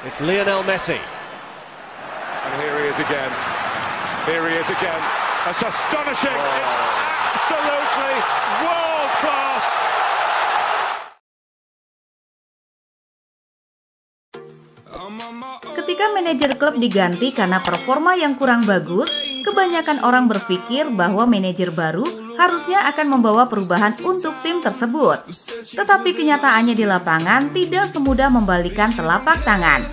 It's Lionel Messi. And here he is again. Here he is again. That's astonishing. It's absolutely world class. Ketika manajer klub diganti karena performa yang kurang bagus, kebanyakan orang berpikir bahwa manajer baru harusnya akan membawa perubahan untuk tim tersebut. Tetapi kenyataannya di lapangan tidak semudah membalikan telapak tangan.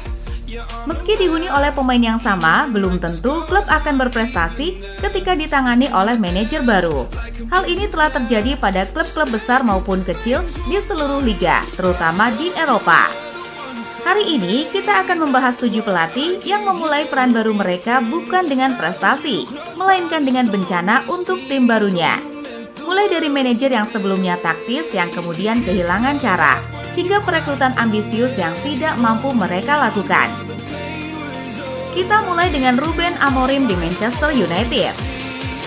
Meski dihuni oleh pemain yang sama, belum tentu klub akan berprestasi ketika ditangani oleh manajer baru. Hal ini telah terjadi pada klub-klub besar maupun kecil di seluruh liga, terutama di Eropa. Hari ini kita akan membahas 7 pelatih yang memulai peran baru mereka bukan dengan prestasi, melainkan dengan bencana untuk tim barunya. Mulai dari manajer yang sebelumnya taktis yang kemudian kehilangan cara, hingga perekrutan ambisius yang tidak mampu mereka lakukan. Kita mulai dengan Ruben Amorim di Manchester United.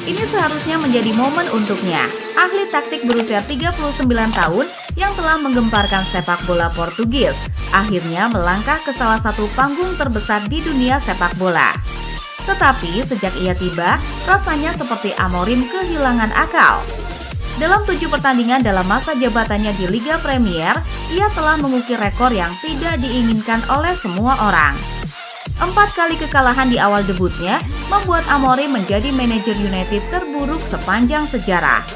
Ini seharusnya menjadi momen untuknya. Ahli taktik berusia 39 tahun yang telah menggemparkan sepak bola Portugis, akhirnya melangkah ke salah satu panggung terbesar di dunia sepak bola. Tetapi sejak ia tiba, rasanya seperti Amorim kehilangan akal. Dalam 7 pertandingan dalam masa jabatannya di Liga Premier, ia telah mengukir rekor yang tidak diinginkan oleh semua orang. 4 kali kekalahan di awal debutnya membuat Amorim menjadi manajer United terburuk sepanjang sejarah.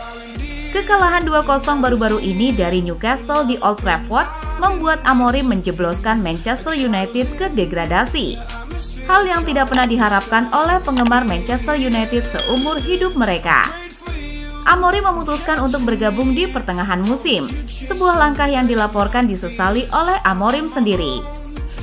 Kekalahan 2-0 baru-baru ini dari Newcastle di Old Trafford membuat Amorim menjebloskan Manchester United ke degradasi. Hal yang tidak pernah diharapkan oleh penggemar Manchester United seumur hidup mereka. Amorim memutuskan untuk bergabung di pertengahan musim, sebuah langkah yang dilaporkan disesali oleh Amorim sendiri.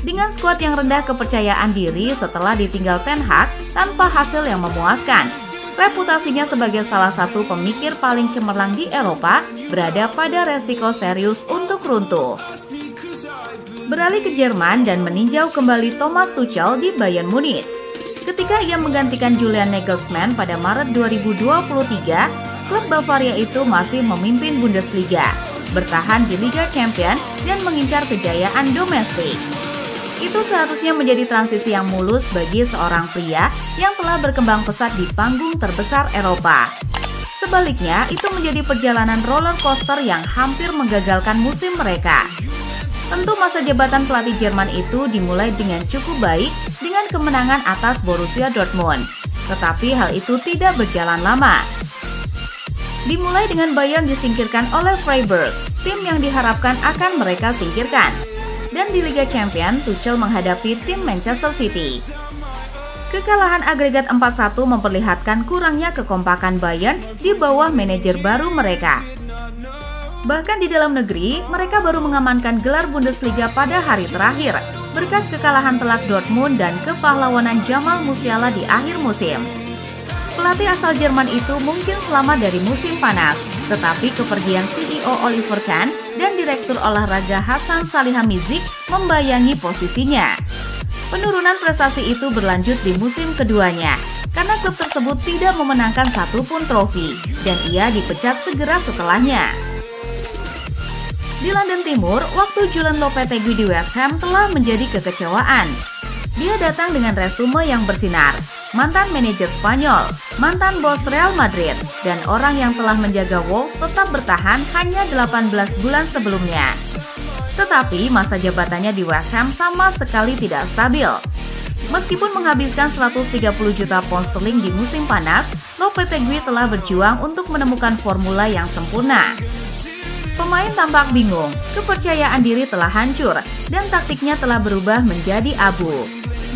Dengan skuad yang rendah kepercayaan diri setelah ditinggal Ten Hag tanpa hasil yang memuaskan, reputasinya sebagai salah satu pemikir paling cemerlang di Eropa berada pada resiko serius untuk runtuh. Beralih ke Jerman dan meninjau kembali Thomas Tuchel di Bayern Munich. Ketika ia menggantikan Julian Nagelsmann pada Maret 2023, klub Bavaria itu masih memimpin Bundesliga, bertahan di Liga Champions dan mengincar kejayaan domestik. Itu seharusnya menjadi transisi yang mulus bagi seorang pria yang telah berkembang pesat di panggung terbesar Eropa. Sebaliknya, itu menjadi perjalanan roller coaster yang hampir menggagalkan musim mereka. Tentu masa jabatan pelatih Jerman itu dimulai dengan cukup baik dengan kemenangan atas Borussia Dortmund. Tetapi hal itu tidak berjalan lama. Dimulai dengan Bayern disingkirkan oleh Freiburg, tim yang diharapkan akan mereka singkirkan. Dan di Liga Champions, Tuchel menghadapi tim Manchester City. Kekalahan agregat 4-1 memperlihatkan kurangnya kekompakan Bayern di bawah manajer baru mereka. Bahkan di dalam negeri, mereka baru mengamankan gelar Bundesliga pada hari terakhir, berkat kekalahan telak Dortmund dan kepahlawanan Jamal Musiala di akhir musim. Pelatih asal Jerman itu mungkin selamat dari musim panas, tetapi kepergian CEO Oliver Kahn dan Direktur Olahraga Hasan Salihamidzic membayangi posisinya. Penurunan prestasi itu berlanjut di musim keduanya, karena klub tersebut tidak memenangkan satupun trofi, dan ia dipecat segera setelahnya. Di London Timur, waktu Julen Lopetegui di West Ham telah menjadi kekecewaan. Dia datang dengan resume yang bersinar, mantan manajer Spanyol, mantan bos Real Madrid, dan orang yang telah menjaga Wolves tetap bertahan hanya 18 bulan sebelumnya. Tetapi masa jabatannya di West Ham sama sekali tidak stabil. Meskipun menghabiskan 130 juta pound sterling di musim panas, Lopetegui telah berjuang untuk menemukan formula yang sempurna. Pemain tampak bingung, kepercayaan diri telah hancur, dan taktiknya telah berubah menjadi abu.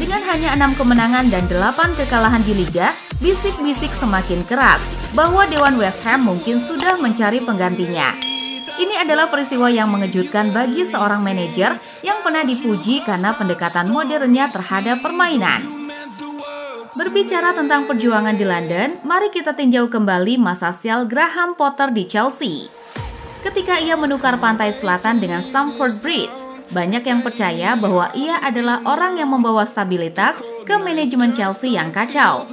Dengan hanya 6 kemenangan dan 8 kekalahan di Liga, bisik-bisik semakin keras bahwa Dewan West Ham mungkin sudah mencari penggantinya. Ini adalah peristiwa yang mengejutkan bagi seorang manajer yang pernah dipuji karena pendekatan modernnya terhadap permainan. Berbicara tentang perjuangan di London, mari kita tinjau kembali masa sial Graham Potter di Chelsea. Ketika ia menukar pantai selatan dengan Stamford Bridge, banyak yang percaya bahwa ia adalah orang yang membawa stabilitas ke manajemen Chelsea yang kacau.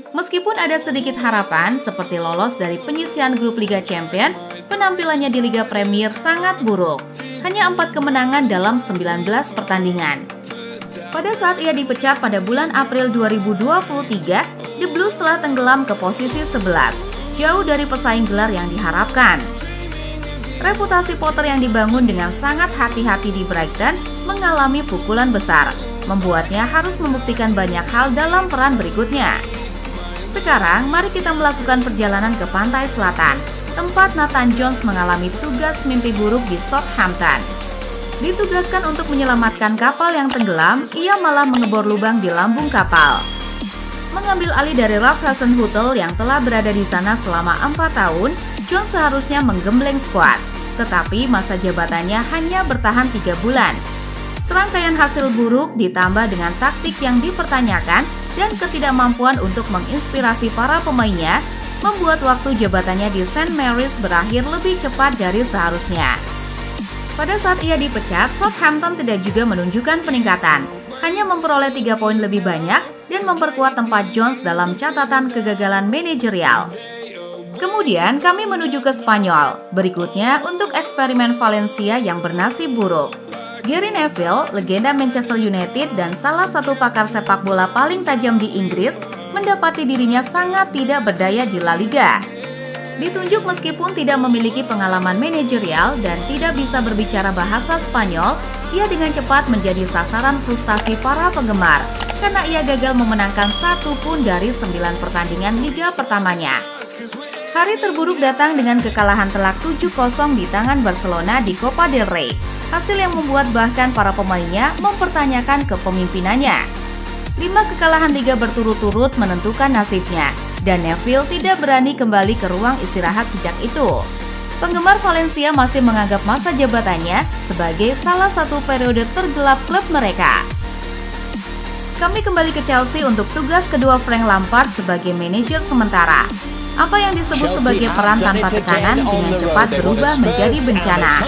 Meskipun ada sedikit harapan seperti lolos dari penyisihan grup Liga Champions, penampilannya di Liga Premier sangat buruk. Hanya 4 kemenangan dalam 19 pertandingan. Pada saat ia dipecat pada bulan April 2023, The Blues telah tenggelam ke posisi 11, jauh dari pesaing gelar yang diharapkan. Reputasi Potter yang dibangun dengan sangat hati-hati di Brighton mengalami pukulan besar, membuatnya harus membuktikan banyak hal dalam peran berikutnya. Sekarang, mari kita melakukan perjalanan ke pantai selatan, tempat Nathan Jones mengalami tugas mimpi buruk di Southampton. Ditugaskan untuk menyelamatkan kapal yang tenggelam, ia malah mengebor lubang di lambung kapal. Mengambil alih dari Ralph Hasenhüttl yang telah berada di sana selama 4 tahun, Jones seharusnya menggembleng skuad, tetapi masa jabatannya hanya bertahan 3 bulan. Serangkaian hasil buruk ditambah dengan taktik yang dipertanyakan dan ketidakmampuan untuk menginspirasi para pemainnya, membuat waktu jabatannya di St. Mary's berakhir lebih cepat dari seharusnya. Pada saat ia dipecat, Southampton tidak juga menunjukkan peningkatan, hanya memperoleh 3 poin lebih banyak dan memperkuat tempat Jones dalam catatan kegagalan manajerial. Kemudian kami menuju ke Spanyol, berikutnya untuk eksperimen Valencia yang bernasib buruk. Gary Neville, legenda Manchester United dan salah satu pakar sepak bola paling tajam di Inggris, mendapati dirinya sangat tidak berdaya di La Liga. Ditunjuk meskipun tidak memiliki pengalaman manajerial dan tidak bisa berbicara bahasa Spanyol, ia dengan cepat menjadi sasaran frustasi para penggemar karena ia gagal memenangkan 1 pun dari 9 pertandingan liga pertamanya. Hari terburuk datang dengan kekalahan telak 7-0 di tangan Barcelona di Copa del Rey, hasil yang membuat bahkan para pemainnya mempertanyakan kepemimpinannya. 5 kekalahan liga berturut-turut menentukan nasibnya, dan Neville tidak berani kembali ke ruang istirahat sejak itu. Penggemar Valencia masih menganggap masa jabatannya sebagai salah satu periode tergelap klub mereka. Kami kembali ke Chelsea untuk tugas kedua Frank Lampard sebagai manajer sementara. Apa yang disebut sebagai peran tanpa tekanan dengan cepat berubah menjadi bencana.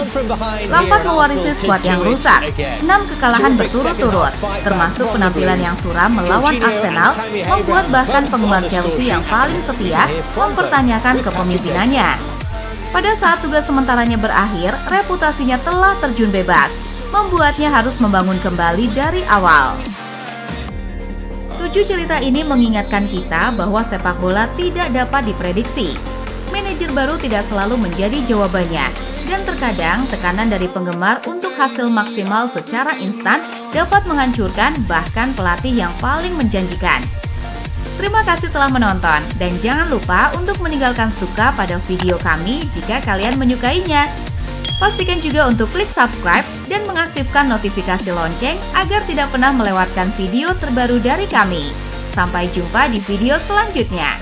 Lampard mewarisi skuad yang rusak, 6 kekalahan berturut-turut, termasuk penampilan yang suram melawan Arsenal, membuat bahkan penggemar Chelsea yang paling setia mempertanyakan kepemimpinannya. Pada saat tugas sementaranya berakhir, reputasinya telah terjun bebas, membuatnya harus membangun kembali dari awal. 7 cerita ini mengingatkan kita bahwa sepak bola tidak dapat diprediksi. Manajer baru tidak selalu menjadi jawabannya, dan terkadang tekanan dari penggemar untuk hasil maksimal secara instan dapat menghancurkan bahkan pelatih yang paling menjanjikan. Terima kasih telah menonton, dan jangan lupa untuk meninggalkan suka pada video kami jika kalian menyukainya. Pastikan juga untuk klik subscribe dan mengaktifkan notifikasi lonceng agar tidak pernah melewatkan video terbaru dari kami. Sampai jumpa di video selanjutnya.